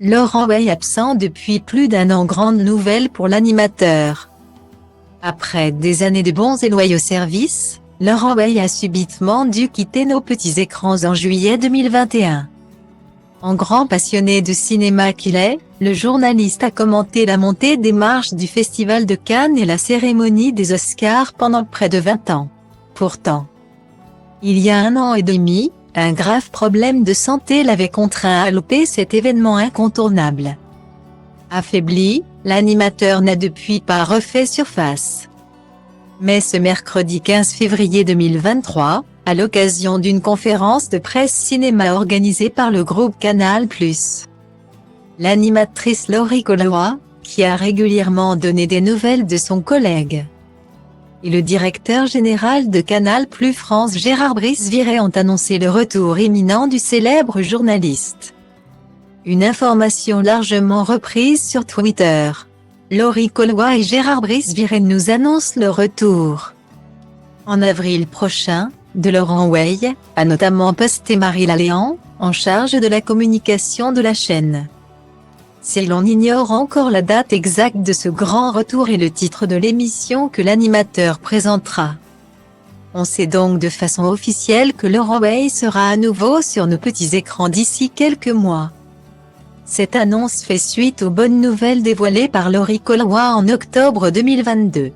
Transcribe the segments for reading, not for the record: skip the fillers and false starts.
Laurent Weil absent depuis plus d'1 an. Grande nouvelle pour l'animateur. Après des années de bons et loyaux services, Laurent Weil a subitement dû quitter nos petits écrans en juillet 2021. En grand passionné de cinéma qu'il est, le journaliste a commenté la montée des marches du Festival de Cannes et la cérémonie des Oscars pendant près de 20 ans. Pourtant, il y a 1 an et demi, un grave problème de santé l'avait contraint à louper cet événement incontournable. Affaibli, l'animateur n'a depuis pas refait surface. Mais ce mercredi 15 février 2023, à l'occasion d'une conférence de presse cinéma organisée par le groupe Canal+, l'animatrice Laurie Colaois, qui a régulièrement donné des nouvelles de son collègue, et le directeur général de Canal+ France Gérard Brice-Viret ont annoncé le retour imminent du célèbre journaliste. Une information largement reprise sur Twitter. Laurie Colaois et Gérard Brice-Viret nous annoncent le retour. En avril prochain, de Laurent Weil a notamment posté Marie Laléan, en charge de la communication de la chaîne. Si l'on ignore encore la date exacte de ce grand retour et le titre de l'émission que l'animateur présentera, on sait donc de façon officielle que Laurent Weil sera à nouveau sur nos petits écrans d'ici quelques mois. Cette annonce fait suite aux bonnes nouvelles dévoilées par Laurie Colaois en octobre 2022.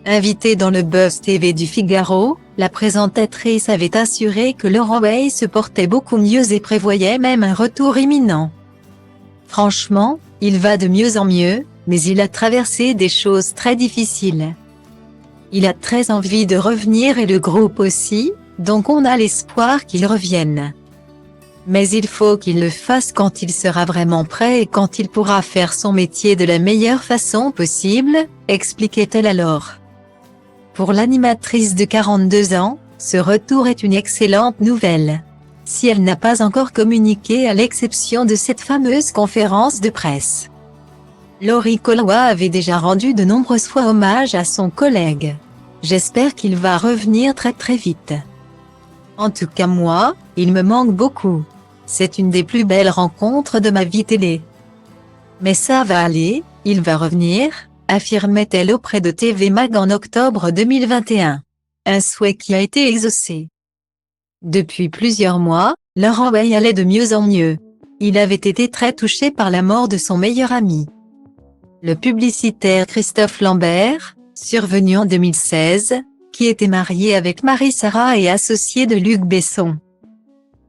Invitée dans le Buzz TV du Figaro, la présentatrice avait assuré que Laurent Weil se portait beaucoup mieux et prévoyait même un retour imminent. Franchement, il va de mieux en mieux, mais il a traversé des choses très difficiles. Il a très envie de revenir et le groupe aussi, donc on a l'espoir qu'il revienne. Mais il faut qu'il le fasse quand il sera vraiment prêt et quand il pourra faire son métier de la meilleure façon possible, expliquait-elle alors. Pour l'animatrice de 42 ans, ce retour est une excellente nouvelle. Si elle n'a pas encore communiqué à l'exception de cette fameuse conférence de presse. Laurie Colaois avait déjà rendu de nombreuses fois hommage à son collègue. J'espère qu'il va revenir très vite. En tout cas moi, il me manque beaucoup. C'est une des plus belles rencontres de ma vie télé. Mais ça va aller, il va revenir, affirmait-elle auprès de TV Mag en octobre 2021. Un souhait qui a été exaucé. Depuis plusieurs mois, Laurent Weil allait de mieux en mieux. Il avait été très touché par la mort de son meilleur ami, le publicitaire Christophe Lambert, survenu en 2016, qui était marié avec Marie-Sara et associé de Luc Besson.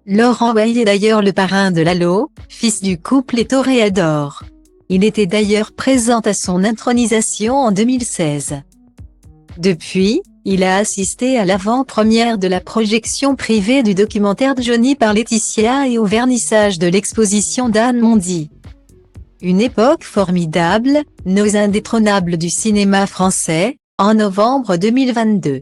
Laurent Weil est d'ailleurs le parrain de Lalo, fils du couple et toréador. Il était d'ailleurs présent à son intronisation en 2016. Depuis, il a assisté à l'avant-première de la projection privée du documentaire de Johnny par Laetitia et au vernissage de l'exposition d'Anne Mondy. Une époque formidable, nos indétrônables du cinéma français, en novembre 2022.